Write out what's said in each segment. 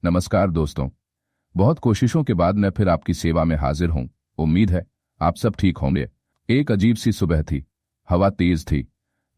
नमस्कार दोस्तों। बहुत कोशिशों के बाद मैं फिर आपकी सेवा में हाजिर हूं। उम्मीद है आप सब ठीक होंगे। एक अजीब सी सुबह थी। हवा तेज थी,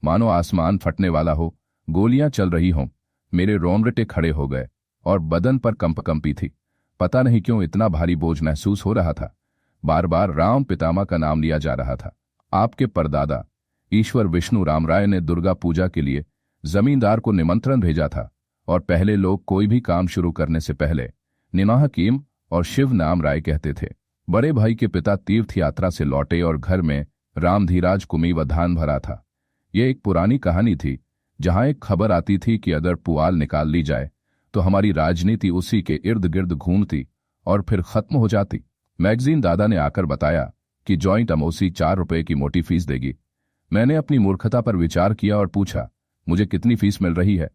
मानो आसमान फटने वाला हो। गोलियां चल रही हों। मेरे रोंगटे खड़े हो गए और बदन पर कंपी थी। पता नहीं क्यों इतना भारी बोझ महसूस हो रहा था। बार बार राम पितामह का नाम लिया जा रहा था। आपके परदादा ईश्वर विष्णु राम राय ने दुर्गा पूजा के लिए जमींदार को निमंत्रण भेजा था और पहले लोग कोई भी काम शुरू करने से पहले निमाह कीम और शिव नाम राय कहते थे। बड़े भाई के पिता तीर्थ यात्रा से लौटे और घर में रामधीराज कुमी व धान भरा था। यह एक पुरानी कहानी थी जहां एक खबर आती थी कि अगर पुआल निकाल ली जाए तो हमारी राजनीति उसी के इर्द गिर्द घूमती और फिर खत्म हो जाती। मैगजीन दादा ने आकर बताया कि जॉइंट अमोसी 4 रुपए की मोटी फीस देगी। मैंने अपनी मूर्खता पर विचार किया और पूछा, मुझे कितनी फीस मिल रही है?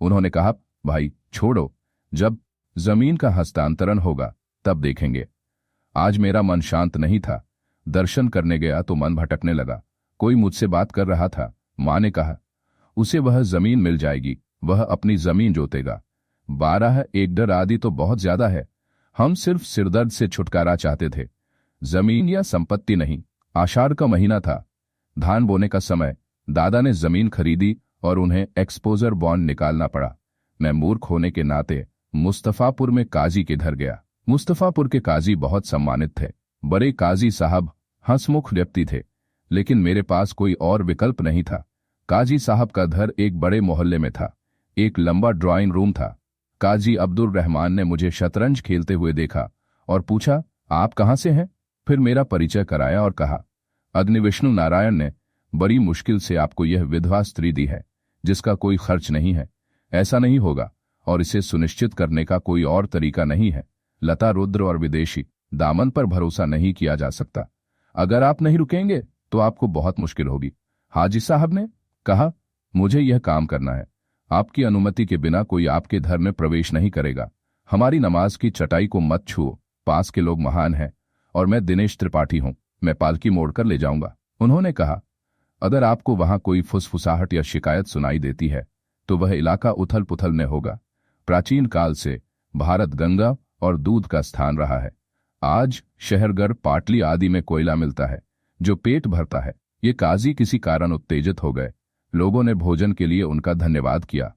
उन्होंने कहा, भाई छोड़ो, जब जमीन का हस्तांतरण होगा तब देखेंगे। आज मेरा मन शांत नहीं था। दर्शन करने गया तो मन भटकने लगा। कोई मुझसे बात कर रहा था। मां ने कहा, उसे वह जमीन मिल जाएगी, वह अपनी जमीन जोतेगा। 12 एकड़ आदि तो बहुत ज्यादा है। हम सिर्फ सिरदर्द से छुटकारा चाहते थे, जमीन या संपत्ति नहीं। आषाढ़ का महीना था, धान बोने का समय। दादा ने जमीन खरीदी और उन्हें एक्सपोजर बॉन्ड निकालना पड़ा। मैं मूर्ख होने के नाते मुस्तफापुर में काजी के घर गया। मुस्तफापुर के काजी बहुत सम्मानित थे। बड़े काजी साहब हंसमुख व्यक्ति थे, लेकिन मेरे पास कोई और विकल्प नहीं था। काजी साहब का घर एक बड़े मोहल्ले में था। एक लंबा ड्राइंग रूम था। काजी अब्दुल रहमान ने मुझे शतरंज खेलते हुए देखा और पूछा, आप कहाँ से हैं? फिर मेरा परिचय कराया और कहा, अग्निविष्णु नारायण ने बड़ी मुश्किल से आपको यह विधवा स्त्री दी है जिसका कोई खर्च नहीं है। ऐसा नहीं होगा और इसे सुनिश्चित करने का कोई और तरीका नहीं है। लता रुद्र और विदेशी दामन पर भरोसा नहीं किया जा सकता। अगर आप नहीं रुकेंगे तो आपको बहुत मुश्किल होगी। हाजी साहब ने कहा, मुझे यह काम करना है। आपकी अनुमति के बिना कोई आपके घर में प्रवेश नहीं करेगा। हमारी नमाज की चटाई को मत छुओ। पास के लोग महान हैं और मैं दिनेश त्रिपाठी हूं। मैं पालकी मोड़कर ले जाऊंगा। उन्होंने कहा, अगर आपको वहां कोई फुसफुसाहट या शिकायत सुनाई देती है तो वह इलाका उथल पुथल में होगा। प्राचीन काल से भारत गंगा और दूध का स्थान रहा है। आज शहरगर पाटली आदि में कोयला मिलता है जो पेट भरता है। ये काजी किसी कारण उत्तेजित हो गए। लोगों ने भोजन के लिए उनका धन्यवाद किया।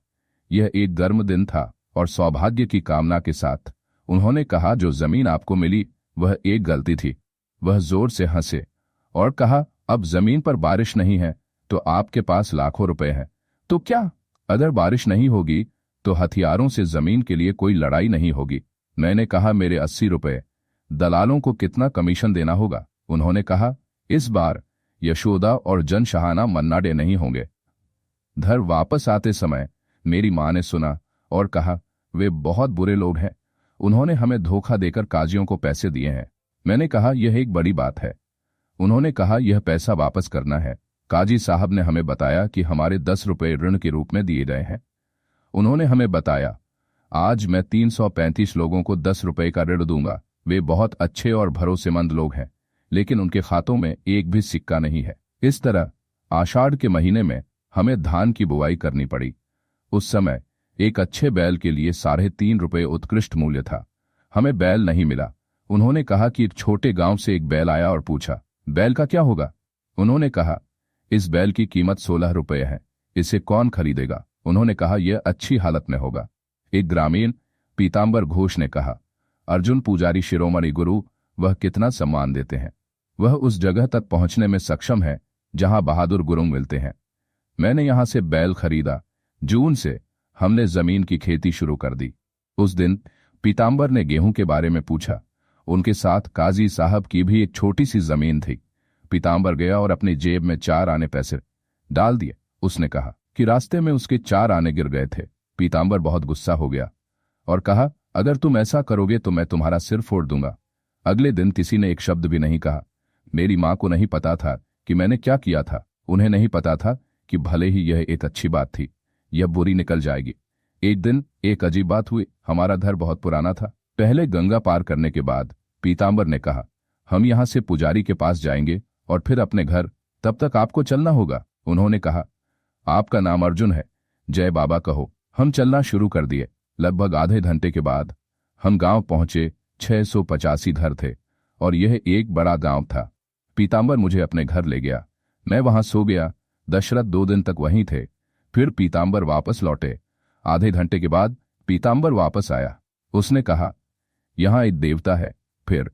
यह एक गर्म दिन था और सौभाग्य की कामना के साथ उन्होंने कहा, जो जमीन आपको मिली वह एक गलती थी। वह जोर से हंसे और कहा, अब जमीन पर बारिश नहीं है तो आपके पास लाखों रुपए हैं, तो क्या? अगर बारिश नहीं होगी तो हथियारों से जमीन के लिए कोई लड़ाई नहीं होगी। मैंने कहा, मेरे 80 रुपए। दलालों को कितना कमीशन देना होगा? उन्होंने कहा, इस बार यशोदा और जनशहाना मन्नाडे नहीं होंगे। घर वापस आते समय मेरी मां ने सुना और कहा, वे बहुत बुरे लोग हैं। उन्होंने हमें धोखा देकर काजियों को पैसे दिए हैं। मैंने कहा, यह एक बड़ी बात है। उन्होंने कहा, यह पैसा वापस करना है। काजी साहब ने हमें बताया कि हमारे 10 रुपए ऋण के रूप में दिए गए हैं। उन्होंने हमें बताया, आज मैं 335 लोगों को 10 रुपए का ऋण दूंगा। वे बहुत अच्छे और भरोसेमंद लोग हैं, लेकिन उनके खातों में एक भी सिक्का नहीं है। इस तरह आषाढ़ के महीने में हमें धान की बुआई करनी पड़ी। उस समय एक अच्छे बैल के लिए 3.5 रुपए उत्कृष्ट मूल्य था। हमें बैल नहीं मिला। उन्होंने कहा कि एक छोटे गांव से एक बैल आया और पूछा, बैल का क्या होगा? उन्होंने कहा, इस बैल की कीमत 16 रुपए है। इसे कौन खरीदेगा? उन्होंने कहा, यह अच्छी हालत में होगा। एक ग्रामीण पीतांबर घोष ने कहा, अर्जुन पुजारी शिरोमणि गुरु वह कितना सम्मान देते हैं। वह उस जगह तक पहुंचने में सक्षम है जहां बहादुर गुरुंग मिलते हैं। मैंने यहां से बैल खरीदा। जून से हमने जमीन की खेती शुरू कर दी। उस दिन पीतांबर ने गेहूं के बारे में पूछा। उनके साथ काजी साहब की भी एक छोटी सी जमीन थी। पीतांबर गया और अपनी जेब में 4 आने पैसे डाल दिए। उसने कहा कि रास्ते में उसके 4 आने गिर गए थे। पीतांबर बहुत गुस्सा हो गया और कहा, अगर तुम ऐसा करोगे तो मैं तुम्हारा सिर फोड़ दूंगा। अगले दिन किसी ने एक शब्द भी नहीं कहा। मेरी मां को नहीं पता था कि मैंने क्या किया था। उन्हें नहीं पता था कि भले ही यह एक अच्छी बात थी, यह बुरी निकल जाएगी। एक दिन एक अजीब बात हुई। हमारा घर बहुत पुराना था। पहले गंगा पार करने के बाद पीतांबर ने कहा, हम यहां से पुजारी के पास जाएंगे और फिर अपने घर। तब तक आपको चलना होगा। उन्होंने कहा, आपका नाम अर्जुन है, जय बाबा कहो। हम चलना शुरू कर दिए। लगभग आधे घंटे के बाद हम गांव पहुंचे। 685 घर थे और यह एक बड़ा गांव था। पीतांबर मुझे अपने घर ले गया। मैं वहां सो गया। दशरथ 2 दिन तक वहीं थे। फिर पीतांबर वापस लौटे। आधे घंटे के बाद पीतांबर वापस आया। उसने कहा, यहां एक देवता है। फिर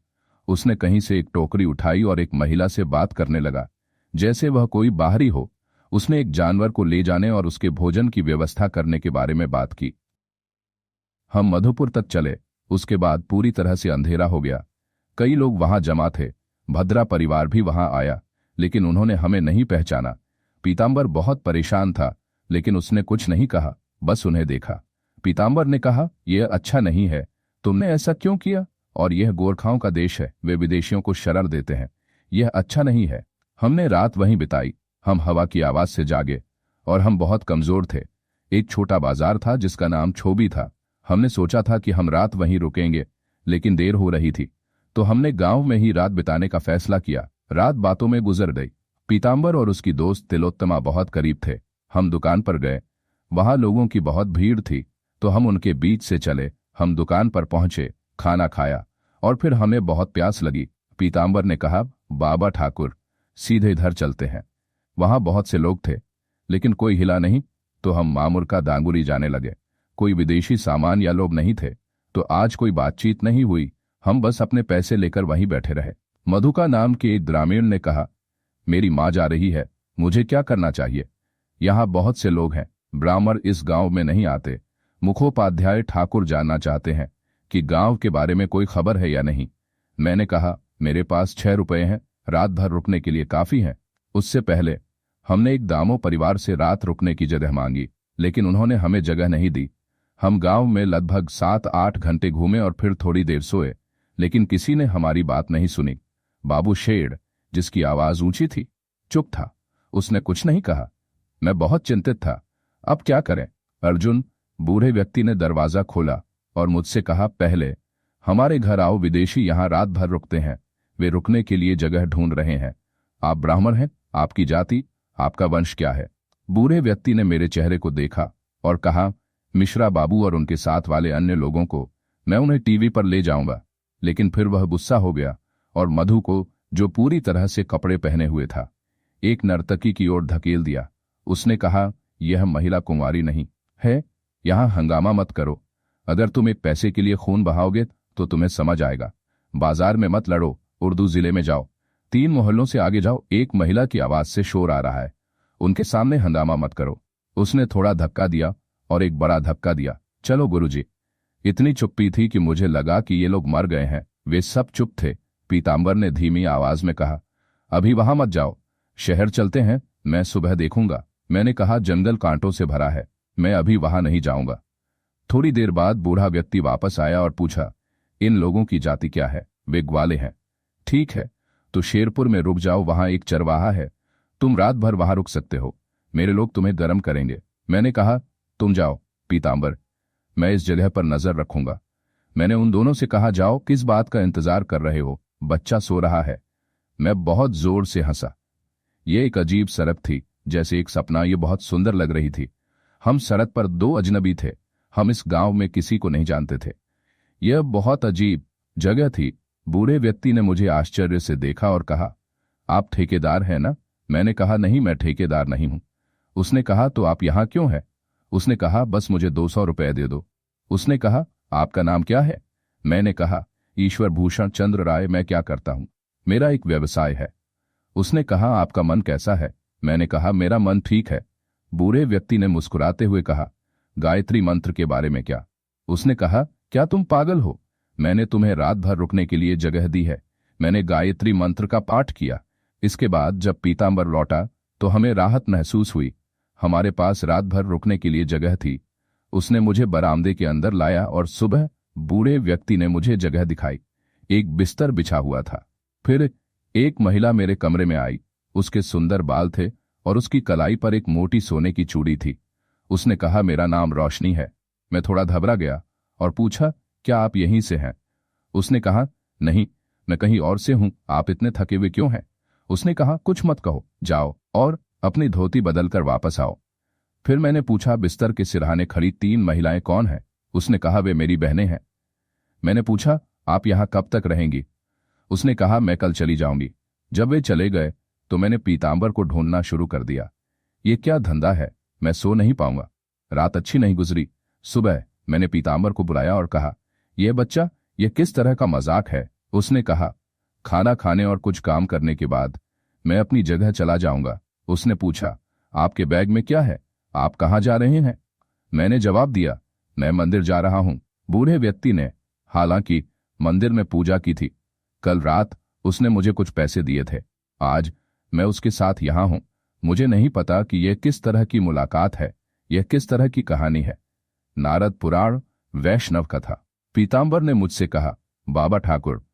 उसने कहीं से एक टोकरी उठाई और एक महिला से बात करने लगा, जैसे वह कोई बाहरी हो। उसने एक जानवर को ले जाने और उसके भोजन की व्यवस्था करने के बारे में बात की। हम मधुपुर तक चले। उसके बाद पूरी तरह से अंधेरा हो गया। कई लोग वहां जमा थे। भद्रा परिवार भी वहां आया, लेकिन उन्होंने हमें नहीं पहचाना। पीतांबर बहुत परेशान था, लेकिन उसने कुछ नहीं कहा, बस उन्हें देखा। पीतांबर ने कहा, यह अच्छा नहीं है, तुमने ऐसा क्यों किया? और यह गोरखाओं का देश है, वे विदेशियों को शरण देते हैं, यह अच्छा नहीं है। हमने रात वहीं बिताई। हम हवा की आवाज से जागे और हम बहुत कमजोर थे। एक छोटा बाजार था जिसका नाम छोबी था। हमने सोचा था कि हम रात वहीं रुकेंगे, लेकिन देर हो रही थी, तो हमने गांव में ही रात बिताने का फैसला किया। रात बातों में गुजर गई। पीतांबर और उसकी दोस्त तिलोत्तमा बहुत करीब थे। हम दुकान पर गए। वहां लोगों की बहुत भीड़ थी, तो हम उनके बीच से चले। हम दुकान पर पहुंचे, खाना खाया और फिर हमें बहुत प्यास लगी। पीतांबर ने कहा, बाबा ठाकुर, सीधे इधर चलते हैं। वहां बहुत से लोग थे, लेकिन कोई हिला नहीं, तो हम मामुर का दांगुरी जाने लगे। कोई विदेशी सामान या लोग नहीं थे, तो आज कोई बातचीत नहीं हुई। हम बस अपने पैसे लेकर वहीं बैठे रहे। मधुका नाम के एक ग्रामीण ने कहा, मेरी माँ जा रही है, मुझे क्या करना चाहिए? यहाँ बहुत से लोग हैं, ब्राह्मण इस गांव में नहीं आते। मुखोपाध्याय ठाकुर जानना चाहते हैं कि गांव के बारे में कोई खबर है या नहीं। मैंने कहा, मेरे पास 6 रुपए हैं, रात भर रुकने के लिए काफी हैं। उससे पहले हमने एक दामो परिवार से रात रुकने की जगह मांगी, लेकिन उन्होंने हमें जगह नहीं दी। हम गांव में लगभग 7-8 घंटे घूमे और फिर थोड़ी देर सोए, लेकिन किसी ने हमारी बात नहीं सुनी। बाबू शेड़, जिसकी आवाज ऊंची थी, चुप था। उसने कुछ नहीं कहा। मैं बहुत चिंतित था। अब क्या करें? अर्जुन, बूढ़े व्यक्ति ने दरवाजा खोला और मुझसे कहा, पहले हमारे घर आओ, विदेशी यहां रात भर रुकते हैं, वे रुकने के लिए जगह ढूंढ रहे हैं। आप ब्राह्मण हैं? आपकी जाति, आपका वंश क्या है? बूढ़े व्यक्ति ने मेरे चेहरे को देखा और कहा, मिश्रा बाबू और उनके साथ वाले अन्य लोगों को मैं उन्हें टीवी पर ले जाऊंगा। लेकिन फिर वह गुस्सा हो गया और मधु को, जो पूरी तरह से कपड़े पहने हुए था, एक नर्तकी की ओर धकेल दिया। उसने कहा, यह महिला कुंवारी नहीं है, यहां हंगामा मत करो। अगर तुम एक पैसे के लिए खून बहाओगे तो तुम्हें समझ आएगा। बाजार में मत लड़ो, उर्दू जिले में जाओ, 3 मोहल्लों से आगे जाओ। एक महिला की आवाज से शोर आ रहा है, उनके सामने हंगामा मत करो। उसने थोड़ा धक्का दिया और एक बड़ा धक्का दिया। चलो गुरुजी। इतनी चुप्पी थी कि मुझे लगा कि ये लोग मर गए हैं। वे सब चुप थे। पीतांबर ने धीमी आवाज में कहा, अभी वहां मत जाओ, शहर चलते हैं, मैं सुबह देखूंगा। मैंने कहा, जंगल कांटों से भरा है, मैं अभी वहां नहीं जाऊंगा। थोड़ी देर बाद बूढ़ा व्यक्ति वापस आया और पूछा, इन लोगों की जाति क्या है? वे ग्वाले हैं। ठीक है, तो शेरपुर में रुक जाओ, वहां एक चरवाहा है, तुम रात भर वहां रुक सकते हो, मेरे लोग तुम्हें गर्म करेंगे। मैंने कहा, तुम जाओ पीतांबर, मैं इस जगह पर नजर रखूंगा। मैंने उन दोनों से कहा, जाओ, किस बात का इंतजार कर रहे हो? बच्चा सो रहा है। मैं बहुत जोर से हंसा। यह एक अजीब सड़क थी, जैसे एक सपना। ये बहुत सुंदर लग रही थी। हम सड़क पर 2 अजनबी थे। हम इस गांव में किसी को नहीं जानते थे। यह बहुत अजीब जगह थी। बूढ़े व्यक्ति ने मुझे आश्चर्य से देखा और कहा, आप ठेकेदार हैं ना? मैंने कहा, नहीं, मैं ठेकेदार नहीं हूं। उसने कहा, तो आप यहां क्यों है? उसने कहा, बस मुझे 200 रुपए दे दो। उसने कहा, आपका नाम क्या है? मैंने कहा, ईश्वर भूषण चंद्र राय। मैं क्या करता हूं? मेरा एक व्यवसाय है। उसने कहा, आपका मन कैसा है? मैंने कहा, मेरा मन ठीक है। बूढ़े व्यक्ति ने मुस्कुराते हुए कहा, गायत्री मंत्र के बारे में क्या? उसने कहा, क्या तुम पागल हो? मैंने तुम्हें रात भर रुकने के लिए जगह दी है। मैंने गायत्री मंत्र का पाठ किया। इसके बाद जब पीतांबर लौटा तो हमें राहत महसूस हुई। हमारे पास रात भर रुकने के लिए जगह थी। उसने मुझे बरामदे के अंदर लाया और सुबह बूढ़े व्यक्ति ने मुझे जगह दिखाई। एक बिस्तर बिछा हुआ था। फिर एक महिला मेरे कमरे में आई। उसके सुंदर बाल थे और उसकी कलाई पर एक मोटी सोने की चूड़ी थी। उसने कहा, मेरा नाम रोशनी है। मैं थोड़ा घबरा गया और पूछा, क्या आप यहीं से हैं? उसने कहा, नहीं, मैं कहीं और से हूं। आप इतने थके हुए क्यों हैं? उसने कहा, कुछ मत कहो, जाओ और अपनी धोती बदलकर वापस आओ। फिर मैंने पूछा, बिस्तर के सिरहाने खड़ी 3 महिलाएं कौन हैं? उसने कहा, वे मेरी बहनें हैं। मैंने पूछा, आप यहाँ कब तक रहेंगी? उसने कहा, मैं कल चली जाऊंगी। जब वे चले गए तो मैंने पीतांबर को ढूंढना शुरू कर दिया। ये क्या धंधा है, मैं सो नहीं पाऊंगा। रात अच्छी नहीं गुजरी। सुबह मैंने पीतांबर को बुलाया और कहा, यह बच्चा, यह किस तरह का मजाक है? उसने कहा, खाना खाने और कुछ काम करने के बाद मैं अपनी जगह चला जाऊंगा। उसने पूछा, आपके बैग में क्या है? आप कहाँ जा रहे हैं? मैंने जवाब दिया, मैं मंदिर जा रहा हूं। बूढ़े व्यक्ति ने हालांकि मंदिर में पूजा की थी। कल रात उसने मुझे कुछ पैसे दिए थे। आज मैं उसके साथ यहां हूं। मुझे नहीं पता कि यह किस तरह की मुलाकात है, यह किस तरह की कहानी है। नारद पुराण, वैष्णव कथा। पीतांबर ने मुझसे कहा, बाबा ठाकुर,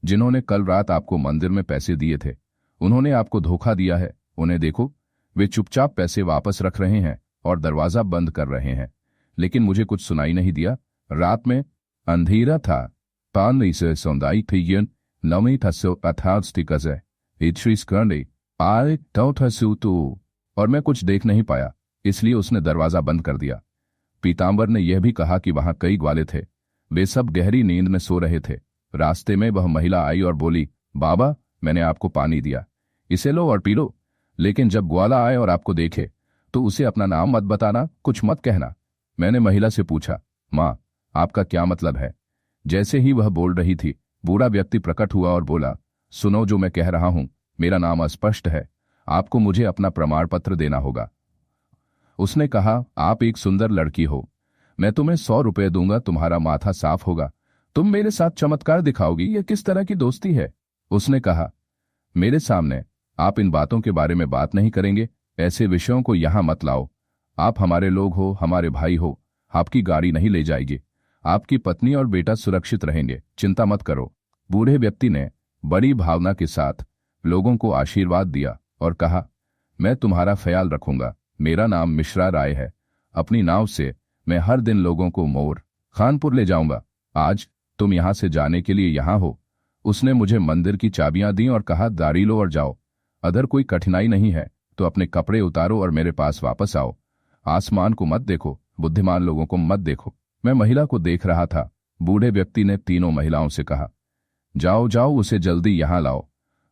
जिन्होंने कल रात आपको मंदिर में पैसे दिए थे, उन्होंने आपको धोखा दिया है। उन्हें देखो, वे चुपचाप पैसे वापस रख रहे हैं और दरवाजा बंद कर रहे हैं। लेकिन मुझे कुछ सुनाई नहीं दिया। रात में अंधेरा था। पान से सौंदाई थी नवी थसो अथास्टिकजे इच्छी स्कर्डे आय टौथसु तो, और मैं कुछ देख नहीं पाया, इसलिए उसने दरवाजा बंद कर दिया। पीतांबर ने यह भी कहा कि वहां कई ग्वाले थे। वे सब गहरी नींद में सो रहे थे। रास्ते में वह महिला आई और बोली, बाबा, मैंने आपको पानी दिया, इसे लो और पी लो। लेकिन जब ग्वाला आए और आपको देखे तो उसे अपना नाम मत बताना, कुछ मत कहना। मैंने महिला से पूछा, माँ, आपका क्या मतलब है? जैसे ही वह बोल रही थी, बूढ़ा व्यक्ति प्रकट हुआ और बोला, सुनो जो मैं कह रहा हूं, मेरा नाम अस्पष्ट है, आपको मुझे अपना प्रमाण पत्र देना होगा। उसने कहा, आप एक सुंदर लड़की हो, मैं तुम्हें 100 रुपये दूंगा, तुम्हारा माथा साफ होगा, तुम मेरे साथ चमत्कार दिखाओगी। यह किस तरह की दोस्ती है? उसने कहा, मेरे सामने आप इन बातों के बारे में बात नहीं करेंगे, ऐसे विषयों को यहां मत लाओ। आप हमारे लोग हो, हमारे भाई हो, आपकी गाड़ी नहीं ले जाएगी, आपकी पत्नी और बेटा सुरक्षित रहेंगे, चिंता मत करो। बूढ़े व्यक्ति ने बड़ी भावना के साथ लोगों को आशीर्वाद दिया और कहा, मैं तुम्हारा ख्याल रखूंगा, मेरा नाम मिश्रा राय है, अपनी नाव से मैं हर दिन लोगों को मोर खानपुर ले जाऊंगा। आज तुम यहां से जाने के लिए यहां हो। उसने मुझे मंदिर की चाबियां दी और कहा, दारी लो और जाओ। अगर कोई कठिनाई नहीं है तो अपने कपड़े उतारो और मेरे पास वापस आओ। आसमान को मत देखो, बुद्धिमान लोगों को मत देखो। मैं महिला को देख रहा था। बूढ़े व्यक्ति ने तीनों महिलाओं से कहा, जाओ जाओ, उसे जल्दी यहां लाओ।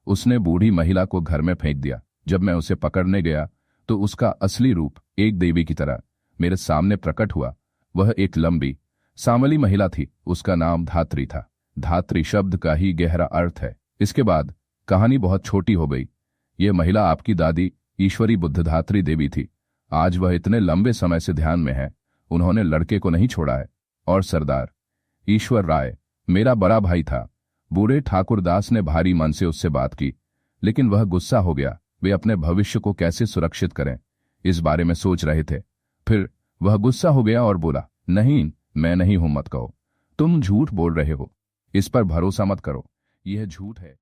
उसने बूढ़ी महिला को घर में फेंक दिया। जब मैं उसे पकड़ने गया तो उसका असली रूप एक देवी की तरह मेरे सामने प्रकट हुआ। वह एक लंबी सांवली महिला थी। उसका नाम धात्री था। धात्री शब्द का ही गहरा अर्थ है। इसके बाद कहानी बहुत छोटी हो गई। यह महिला आपकी दादी ईश्वरी बुद्धधात्री देवी थी। आज वह इतने लंबे समय से ध्यान में है, उन्होंने लड़के को नहीं छोड़ा है। और सरदार ईश्वर राय मेरा बड़ा भाई था। बूढ़े ठाकुरदास ने भारी मन से उससे बात की, लेकिन वह गुस्सा हो गया। वे अपने भविष्य को कैसे सुरक्षित करें, इस बारे में सोच रहे थे। फिर वह गुस्सा हो गया और बोला, नहीं, मैं नहीं हूं, मत कहो, तुम झूठ बोल रहे हो, इस पर भरोसा मत करो, यह झूठ है।